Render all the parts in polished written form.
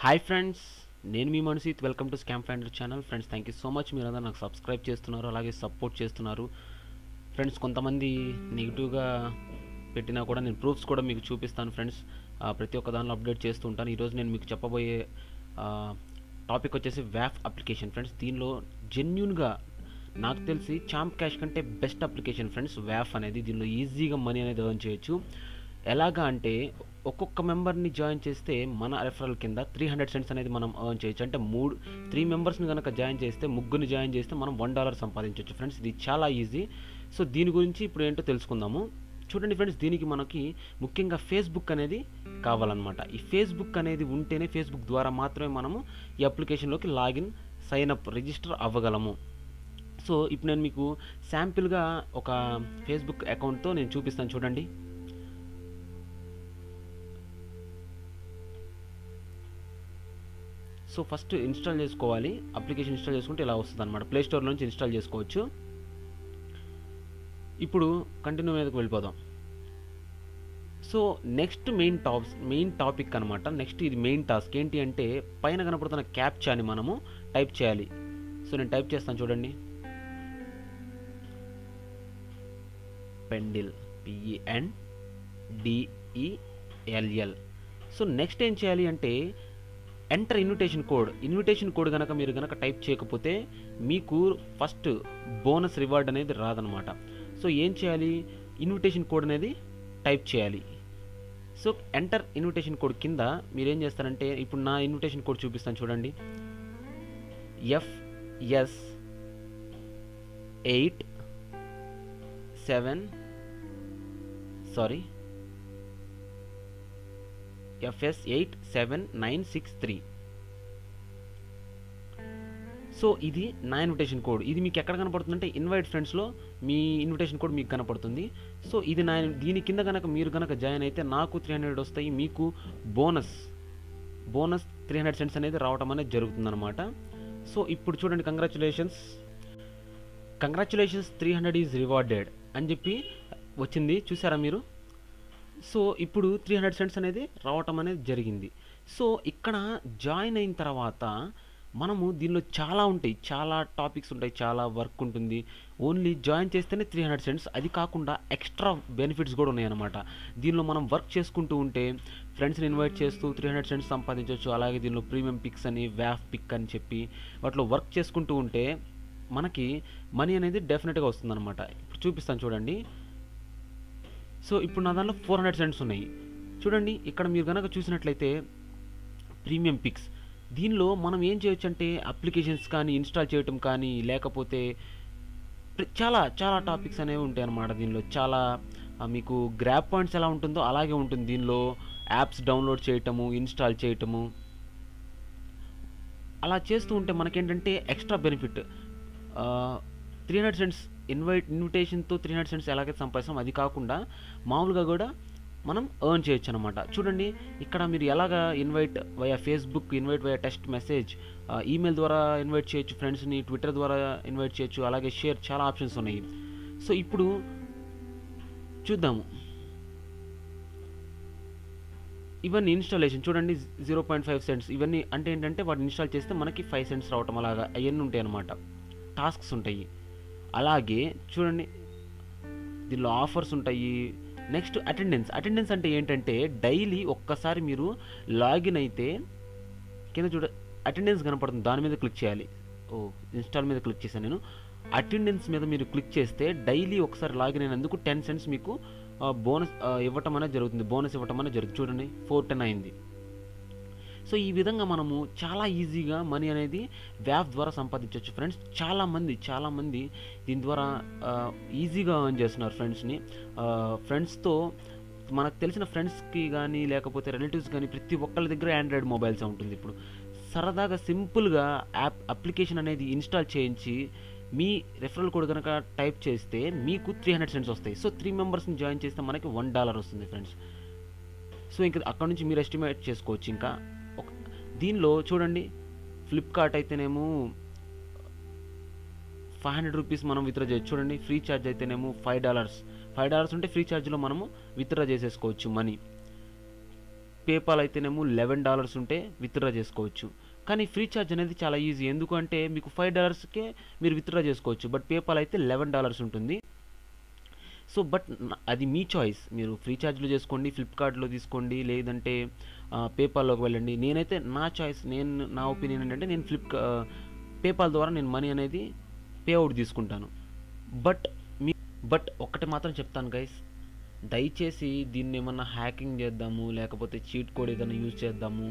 Hi friends, నేను మీ Manasith. Welcome to scam finder channel. Friends, thank you so much. మీరందరూ నాకు సబ్స్క్రైబ్ చేస్తున్నారు, అలాగే సపోర్ట్ చేస్తున్నారు. ఫ్రెండ్స్, కొంతమంది నెగిటివ్గా పెట్టినా కూడా నేను ప్రూఫ్స్ కూడా మీకు చూపిస్తాను ఫ్రెండ్స్. ప్రతి ఒక్క దానిలో అప్డేట్ చేస్తూ ఉంటాను. ఈరోజు నేను మీకు చెప్పబోయే టాపిక్ వచ్చేసి వ్యాఫ్ అప్లికేషన్ ఫ్రెండ్స్. దీనిలో జెన్యూన్గా నాకు తెలిసి చాంప్ క్యాష్ కంటే బెస్ట్ అప్లికేషన్ ఫ్రెండ్స్ వ్యాఫ్ అనేది. దీనిలో ఈజీగా మనీ అనేది ఎర్న్ చేయొచ్చు. ఎలాగా అంటే ఒక్కొక్క మెంబర్ని జాయిన్ చేస్తే మన రెఫరల్ కింద 300 సెంట్స్ అనేది మనం ఎర్న్ చేయొచ్చు. అంటే 3 మెంబర్స్ని కనుక జాయిన్ చేస్తే, ముగ్గురిని జాయిన్ చేస్తే మనం $1 సంపాదించవచ్చు ఫ్రెండ్స్. ఇది చాలా ఈజీ. సో దీని గురించి ఇప్పుడు ఏంటో తెలుసుకుందాము. చూడండి ఫ్రెండ్స్, దీనికి మనకి ముఖ్యంగా ఫేస్బుక్ అనేది కావాలన్నమాట. ఈ ఫేస్బుక్ అనేది ఉంటేనే, ఫేస్బుక్ ద్వారా మాత్రమే మనము ఈ అప్లికేషన్లోకి లాగిన్, సైన్ అప్, రిజిస్టర్ అవ్వగలము. సో ఇప్పుడు నేను మీకు శాంపిల్గా ఒక ఫేస్బుక్ అకౌంట్తో నేను చూపిస్తాను. చూడండి, సో ఫస్ట్ ఇన్స్టాల్ చేసుకోవాలి. అప్లికేషన్ ఇన్స్టాల్ చేసుకుంటే ఇలా వస్తుంది అనమాట. ప్లేస్టోర్ నుంచి ఇన్స్టాల్ చేసుకోవచ్చు. ఇప్పుడు కంటిన్యూ మీదకి వెళ్ళిపోదాం. సో నెక్స్ట్ మెయిన్ టాపిక్ అనమాట. నెక్స్ట్ ఇది మెయిన్ టాస్క్. ఏంటి అంటే పైన కనపడుతున్న క్యాప్చాని మనము టైప్ చేయాలి. సో నేను టైప్ చేస్తాను, చూడండి. పెండిల్, PENDELL. సో నెక్స్ట్ ఏం చేయాలి అంటే ఎంటర్ ఇన్విటేషన్ కోడ్ కనుక మీరు కనుక టైప్ చేయకపోతే మీకు ఫస్ట్ బోనస్ రివార్డ్ అనేది రాదనమాట. సో ఏం చేయాలి, ఇన్విటేషన్ కోడ్ అనేది టైప్ చేయాలి. సో ఎంటర్ ఇన్విటేషన్ కోడ్ కింద మీరు ఏం చేస్తారంటే, ఇప్పుడు నా ఇన్విటేషన్ కోడ్ చూపిస్తాను, చూడండి. FS8763. సో ఇది నా ఇన్విటేషన్ కోడ్. ఇది మీకు ఎక్కడ కనపడుతుందంటే ఇన్వైట్ ఫ్రెండ్స్లో మీ ఇన్విటేషన్ కోడ్ మీకు కనపడుతుంది. సో ఇది దీని కింద కనుక మీరు కనుక జాయిన్ అయితే నాకు 300 వస్తాయి. మీకు బోనస్ 300 సెంట్స్ అనేది రావడం అనేది జరుగుతుందన్నమాట. సో ఇప్పుడు చూడండి, కంగ్రాచులేషన్స్ 300 ఈజ్ రివార్డెడ్ అని చెప్పి వచ్చింది, చూసారా మీరు. సో ఇప్పుడు 300 సెంట్స్ అనేది రావటం అనేది జరిగింది. సో ఇక్కడ జాయిన్ అయిన తర్వాత మనము దీనిలో చాలా టాపిక్స్ ఉంటాయి, చాలా వర్క్ ఉంటుంది. ఓన్లీ జాయిన్ చేస్తేనే 300 సెంట్స్. అది కాకుండా ఎక్స్ట్రా బెనిఫిట్స్ కూడా ఉన్నాయన్నమాట. దీనిలో మనం వర్క్ చేసుకుంటూ ఉంటే ఫ్రెండ్స్ని ఇన్వైట్ చేస్తూ 300 సెంట్స్ సంపాదించవచ్చు. అలాగే దీనిలో ప్రీమియం పిక్స్ అని, వ్యాఫ్ పిక్ అని చెప్పి వాటిలో వర్క్ చేసుకుంటూ ఉంటే మనకి మనీ అనేది డెఫినెట్గా వస్తుందన్నమాట. ఇప్పుడు చూపిస్తాను, చూడండి. సో ఇప్పుడు నా దానిలో 400 సెంట్స్ ఉన్నాయి. చూడండి, ఇక్కడ మీరు కనుక చూసినట్లయితే ప్రీమియం పిక్స్. దీనిలో మనం ఏం చేయొచ్చు అంటే అప్లికేషన్స్ కానీ ఇన్స్టాల్ చేయటం కానీ, లేకపోతే చాలా టాపిక్స్ అనేవి ఉంటాయి అన్నమాట. దీనిలో చాలా మీకు గ్రాబ్ పాయింట్స్ ఎలా ఉంటుందో అలాగే ఉంటుంది. దీనిలో యాప్స్ డౌన్లోడ్ చేయటము, ఇన్స్టాల్ చేయటము, అలా చేస్తూ ఉంటే మనకేంటంటే ఎక్స్ట్రా బెనిఫిట్ 300 సెంట్స్ ఇన్విటేషన్తో 300 సెంట్స్ ఎలాగైతే సంపాదిస్తాం, అది కాకుండా మామూలుగా కూడా మనం ఎర్న్ చేయొచ్చు అనమాట. చూడండి, ఇక్కడ మీరు ఎలాగా invite via Facebook, invite via text message, email ద్వారా ఇన్వైట్ చేయొచ్చు ఫ్రెండ్స్ని, ట్విట్టర్ ద్వారా ఇన్వైట్ చేయొచ్చు, అలాగే షేర్, చాలా ఆప్షన్స్ ఉన్నాయి. సో ఇప్పుడు చూద్దాము. ఇవన్నీ ఇన్స్టాలేషన్ చూడండి, 0.5 సెంట్స్. ఇవన్నీ అంటే ఏంటంటే వాటిని ఇన్స్టాల్ చేస్తే మనకి 5 సెంట్స్ రావటం, అలాగా అవన్నీ ఉంటాయి అన్నమాట. టాస్క్స్ ఉంటాయి. అలాగే చూడండి, దీనిలో ఆఫర్స్ ఉంటాయి. నెక్స్ట్ అటెండెన్స్ అంటే ఏంటంటే డైలీ ఒక్కసారి మీరు లాగిన్ అయితే కింద అటెండెన్స్ కనపడుతుంది, దాని మీద క్లిక్ చేయాలి. ఇన్స్టాల్ మీద క్లిక్ చేశాను నేను. అటెండెన్స్ మీద మీరు క్లిక్ చేస్తే డైలీ ఒకసారి లాగిన్ అయినందుకు 10 సెంట్స్ మీకు బోనస్ ఇవ్వటం అనేది జరుగుతుంది. చూడండి, 410 అయింది. సో ఈ విధంగా మనము చాలా ఈజీగా మనీ అనేది వ్యాఫ్ ద్వారా సంపాదించవచ్చు ఫ్రెండ్స్. చాలామంది దీని ద్వారా ఈజీగా ఎర్న్ చేస్తున్నారు ఫ్రెండ్స్తో. మనకు తెలిసిన ఫ్రెండ్స్కి కానీ, లేకపోతే రిలేటివ్స్ కానీ, ప్రతి ఒక్కరి దగ్గర ఆండ్రాయిడ్ మొబైల్స్ ఉంటుంది. ఇప్పుడు సరదాగా సింపుల్గా అప్లికేషన్ అనేది ఇన్స్టాల్ చేయించి మీ రెఫరల్ కోడ్ కనుక టైప్ చేస్తే మీకు 300 సెంట్స్ వస్తాయి. సో 3 మెంబర్స్ని జాయిన్ చేస్తే మనకి $1 వస్తుంది ఫ్రెండ్స్. సో ఇంకా అక్కడ నుంచి మీరు ఎస్టిమేట్ చేసుకోవచ్చు. ఇంకా దీనిలో చూడండి, ఫ్లిప్కార్ట్ అయితేనేమో ₹500 మనం విత్డ్రా చేయొచ్చు. చూడండి, ఫ్రీ ఛార్జ్ అయితేనేమో $5 ఉంటే ఫ్రీ ఛార్జ్లో మనము విత్డ్రా చేసేసుకోవచ్చు మనీ. పేపాల్ అయితేనేమో $11 ఉంటే విత్డ్రా చేసుకోవచ్చు. కానీ ఫ్రీ చార్జ్ అనేది చాలా ఈజీ. ఎందుకంటే మీకు $5కే మీరు విత్డ్రా చేసుకోవచ్చు. బట్ పేపాల్ అయితే $11 ఉంటుంది. సో బట్ అది మీ చాయిస్. మీరు ఫ్రీ చార్జ్లో చేసుకోండి, ఫ్లిప్కార్ట్లో తీసుకోండి, లేదంటే పేపాల్లోకి వెళ్ళండి. నేనైతే నా చాయిస్, నా ఒపీనియన్ ఏంటంటే నేను పేపాల్ ద్వారా నేను మనీ అనేది పే అవుట్ తీసుకుంటాను. బట్ బట్ ఒక్కటి మాత్రం చెప్తాను గైస్, దయచేసి దీన్ని ఏమన్నా హ్యాకింగ్ చేద్దాము, లేకపోతే చీట్ కోడ్ ఏదైనా యూజ్ చేద్దాము,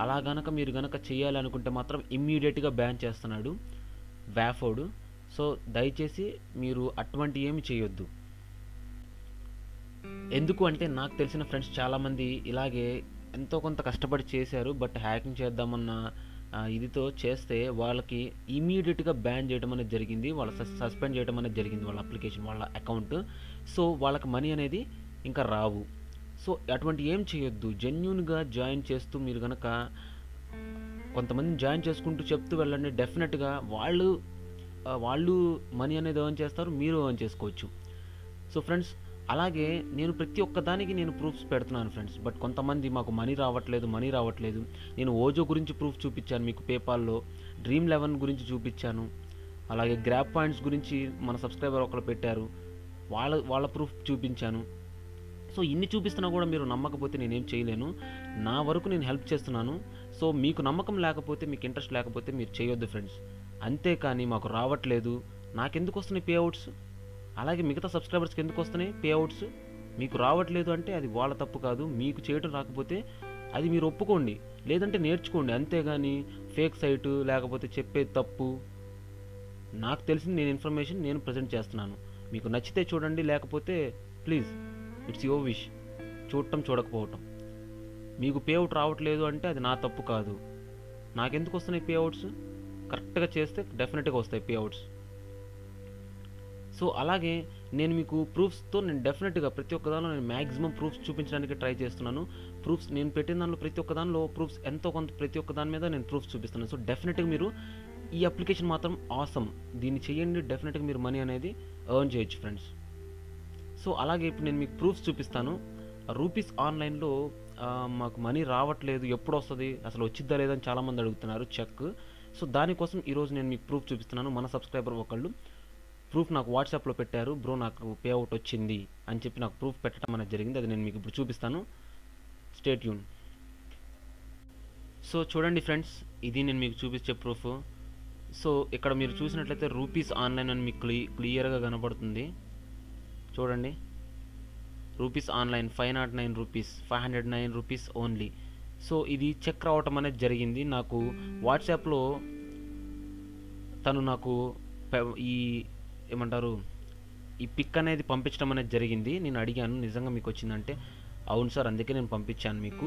అలా గనక మీరు గనక చేయాలనుకుంటే మాత్రం ఇమ్మీడియట్గా బ్యాన్ చేస్తున్నాడు వ్యాఫోడ్. సో దయచేసి మీరు అటువంటి ఏమి చేయొద్దు. ఎందుకు అంటే నాకు తెలిసిన ఫ్రెండ్స్ చాలామంది ఇలాగే ఎంతో కొంత కష్టపడి చేశారు. బట్ హ్యాకింగ్ చేద్దామన్న ఇదితో చేస్తే వాళ్ళకి ఇమీడియట్గా బ్యాన్ చేయడం అనేది జరిగింది, వాళ్ళ సస్పెండ్ చేయడం అనేది జరిగింది వాళ్ళ అప్లికేషన్, వాళ్ళ అకౌంట్. సో వాళ్ళకి మనీ అనేది ఇంకా రావు. సో అటువంటి ఏం చేయొద్దు. జెన్యూన్గా జాయిన్ చేస్తూ మీరు కనుక కొంతమందిని జాయిన్ చేసుకుంటూ చెప్తూ వెళ్ళండి. డెఫినెట్గా వాళ్ళు మనీ అనేది ఎర్న్ చేస్తారు, మీరు ఎర్న్ చేసుకోవచ్చు. సో ఫ్రెండ్స్, అలాగే నేను ప్రతి ఒక్క దానికి నేను ప్రూఫ్స్ పెడుతున్నాను ఫ్రెండ్స్. బట్ కొంతమంది మాకు మనీ రావట్లేదు. నేను ఓజో గురించి ప్రూఫ్ చూపించాను మీకు పేపాల్లో, Dream11 గురించి చూపించాను, అలాగే గ్రాబ్ పాయింట్స్ గురించి మన సబ్స్క్రైబర్ ఒకరు పెట్టారు, వాళ్ళ ప్రూఫ్ చూపించాను. సో ఇన్ని చూపిస్తున్నా కూడా మీరు నమ్మకపోతే నేనేం చేయలేను. నా వరకు నేను హెల్ప్ చేస్తున్నాను. సో మీకు నమ్మకం లేకపోతే, మీకు ఇంట్రెస్ట్ లేకపోతే మీరు చేయొద్దు ఫ్రెండ్స్. అంతేకాని మాకు రావట్లేదు, నాకెందుకు వస్తున్నాయి పే అవుట్స్, అలాగే మిగతా సబ్స్క్రైబర్స్కి ఎందుకు వస్తున్నాయి పే అవుట్స్, మీకు రావట్లేదు అంటే అది వాళ్ళ తప్పు కాదు. మీకు చేయడం రాకపోతే అది మీరు ఒప్పుకోండి, లేదంటే నేర్చుకోండి. అంతేగాని ఫేక్ సైటు లేకపోతే చెప్పేది తప్పు. నాకు తెలిసింది నేను ఇన్ఫర్మేషన్ నేను ప్రజెంట్ చేస్తున్నాను. మీకు నచ్చితే చూడండి, లేకపోతే ప్లీజ్ ఇట్స్ యువర్ విష్. చూడటం చూడకపోవటం. మీకు పే అవుట్ రావట్లేదు అంటే అది నా తప్పు కాదు. నాకెందుకు వస్తున్నాయి పే అవుట్స్, కరెక్ట్గా చేస్తే డెఫినెట్గా వస్తాయి పే అవుట్స్. సో అలాగే నేను మీకు ప్రూఫ్స్తో నేను డెఫినెట్గా ప్రతి ఒక్క దానిలో నేను మ్యాక్సిమం ప్రూఫ్స్ చూపించడానికి ట్రై చేస్తున్నాను. ప్రూఫ్స్ నేను పెట్టిన దానిలో ప్రతి ఒక్క దానిలో ప్రూఫ్స్ ఎంతో కొంత ప్రతి ఒక్క దాని మీద నేను ప్రూఫ్స్ చూపిస్తున్నాను. సో డెఫినెట్గా మీరు ఈ అప్లికేషన్ మాత్రం ఆసమ్, దీన్ని చేయండి, డెఫినెట్గా మీరు మనీ అనేది ఎర్న్ చేయొచ్చు ఫ్రెండ్స్. సో అలాగే ఇప్పుడు నేను మీకు ప్రూఫ్స్ చూపిస్తాను. రూపీస్ ఆన్లైన్లో మాకు మనీ రావట్లేదు, ఎప్పుడు వస్తుంది, అసలు వచ్చిద్దా లేదని చాలామంది అడుగుతున్నారు చెక్. సో దానికోసం ఈరోజు నేను మీకు ప్రూఫ్ చూపిస్తున్నాను. మన సబ్స్క్రైబర్ ఒకళ్ళు ప్రూఫ్ నాకు వాట్సాప్లో పెట్టారు, బ్రో నాకు పే అవుట్ వచ్చింది అని చెప్పి నాకు ప్రూఫ్ పెట్టడం అనేది జరిగింది. అది నేను మీకు ఇప్పుడు చూపిస్తాను, స్టే ట్యూన్. సో చూడండి ఫ్రెండ్స్, ఇది నేను మీకు చూపించే ప్రూఫ్. సో ఇక్కడ మీరు చూసినట్లయితే రూపీస్ ఆన్లైన్ అని మీకు క్లియర్గా కనబడుతుంది. చూడండి, rupees online 509 rupees, 509 rupees only. So ఇది చెక్ రావటం అనేది జరిగింది. నాకు వాట్సాప్లో తను నాకు ఈ పిక్ అనేది పంపించడం అనేది జరిగింది. నేను అడిగాను నిజంగా మీకు వచ్చిందంటే, అవును సార్ అందుకే నేను పంపించాను మీకు,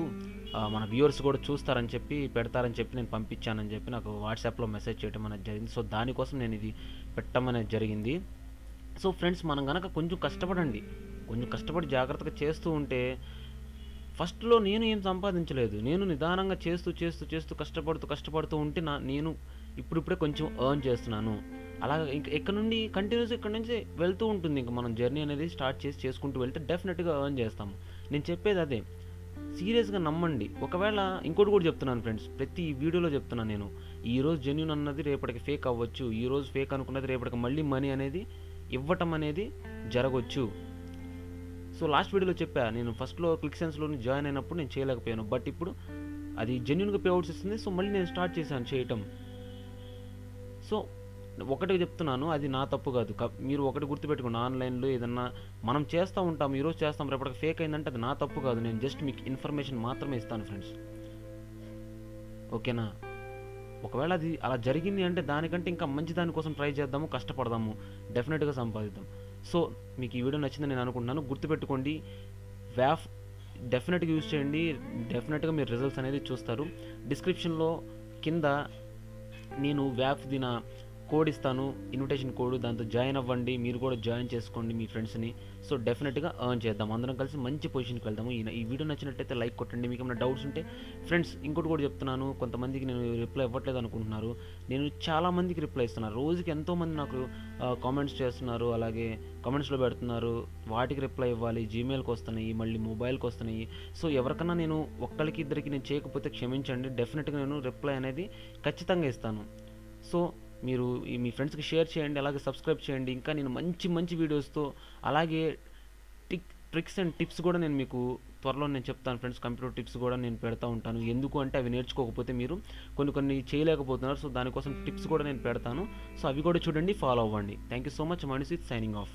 మన వ్యూవర్స్ కూడా చూస్తారని చెప్పి పెడతారని చెప్పి నేను పంపించానని చెప్పి నాకు వాట్సాప్లో మెసేజ్ చేయడం అనేది జరిగింది. సో దానికోసం నేను ఇది పెట్టడం అనేది జరిగింది. సో ఫ్రెండ్స్, మనం కనుక కొంచెం కష్టపడి జాగ్రత్తగా చేస్తూ ఉంటే, ఫస్ట్లో నేను ఏం సంపాదించలేదు, నేను నిదానంగా చేస్తూ కష్టపడుతూ ఉంటే నేను ఇప్పుడిప్పుడే కొంచెం ఎర్న్ చేస్తున్నాను. అలాగే ఇంకా ఇక్కడ నుంచి వెళ్తూ ఉంటుంది. ఇంకా మనం జర్నీ అనేది స్టార్ట్ చేసుకుంటూ వెళ్తే డెఫినెట్గా ఎర్న్ చేస్తాము. నేను చెప్పేది అదే, సీరియస్గా నమ్మండి. ఒకవేళ ఇంకోటి కూడా చెప్తున్నాను ఫ్రెండ్స్, ప్రతి వీడియోలో చెప్తున్నాను నేను, ఈరోజు జెన్యూన్ అన్నది రేపటికి ఫేక్ అవ్వచ్చు, ఈరోజు ఫేక్ అనుకున్నది రేపటికి మళ్ళీ మనీ అనేది ఇవ్వటం అనేది జరగవచ్చు. సో లాస్ట్ వీడియోలో చెప్పా, నేను ఫస్ట్లో క్లిక్సెన్స్లో జాయిన్ అయినప్పుడు నేను చేయలేకపోయాను, బట్ ఇప్పుడు అది జెన్యూన్గా పే అవుట్స్ ఇస్తుంది. సో మళ్ళీ నేను స్టార్ట్ చేశాను చేయటం. సో ఒకటి చెప్తున్నాను, అది నా తప్పు కాదు. మీరు ఒకటి గుర్తుపెట్టుకోండి, ఆన్లైన్లో ఏదన్నా మనం చేస్తూ ఉంటాం, ఈరోజు చేస్తాం, రేపటికి ఫేక్ అయిందంటే అది నా తప్పు కాదు. నేను జస్ట్ మీకు ఇన్ఫర్మేషన్ మాత్రమే ఇస్తాను ఫ్రెండ్స్, ఓకేనా? ఒకవేళ అది అలా జరిగింది అంటే దానికంటే ఇంకా మంచి దానికోసం ట్రై చేద్దాము, కష్టపడదాము, డెఫినెట్గా సంపాదిద్దాం. సో మీకు ఈ వీడియో నచ్చిందని నేను అనుకుంటున్నాను. గుర్తుపెట్టుకోండి, వ్యాఫ్ డెఫినెట్గా యూజ్ చేయండి, డెఫినెట్గా మీరు రిజల్ట్స్ అనేది చూస్తారు. డిస్క్రిప్షన్లో కింద నేను వ్యాఫ్ దిన కోడ్ ఇస్తాను, ఇన్విటేషన్ కోడ్, దాంతో జాయిన్ అవ్వండి. మీరు కూడా జాయిన్ చేసుకోండి మీ ఫ్రెండ్స్ని. సో డెఫినెట్గా ఎర్న్ చేద్దాం, అందరం కలిసి మంచి పొజిషన్కి వెళ్దాము. ఈ వీడియో నచ్చినట్టయితే లైక్ కొట్టండి. మీకు ఏమైనా డౌట్స్ ఉంటే ఫ్రెండ్స్ ఇంకోటి కూడా చెప్తున్నాను, కొంతమందికి నేను రిప్లై ఇవ్వట్లేదు అనుకుంటున్నారు. నేను చాలామందికి రిప్లై ఇస్తున్నాను. రోజుకి ఎంతోమంది నాకు కామెంట్స్ చేస్తున్నారు, అలాగే కామెంట్స్లో పెడుతున్నారు. వాటికి రిప్లై ఇవ్వాలి, జీమెయిల్కి వస్తున్నాయి, మళ్ళీ మొబైల్కి వస్తున్నాయి. సో ఎవరికన్నా నేను ఒక్కరికి ఇద్దరికి నేను చేయకపోతే క్షమించండి. డెఫినెట్గా నేను రిప్లై అనేది ఖచ్చితంగా ఇస్తాను. సో మీరు మీ ఫ్రెండ్స్కి షేర్ చేయండి, అలాగే సబ్స్క్రైబ్ చేయండి. ఇంకా నేను మంచి మంచి వీడియోస్తో, అలాగే ట్రిక్స్ అండ్ టిప్స్ కూడా నేను మీకు త్వరలో నేను చెప్తాను ఫ్రెండ్స్. కంప్యూటర్ టిప్స్ కూడా నేను పెడతా ఉంటాను. ఎందుకు అంటే అవి నేర్చుకోకపోతే మీరు కొన్ని చేయలేకపోతున్నారు. సో దానికోసం టిప్స్ కూడా నేను పెడతాను. సో అవి కూడా చూడండి, ఫాలో అవ్వండి. Thank you so much. Manisith signing of.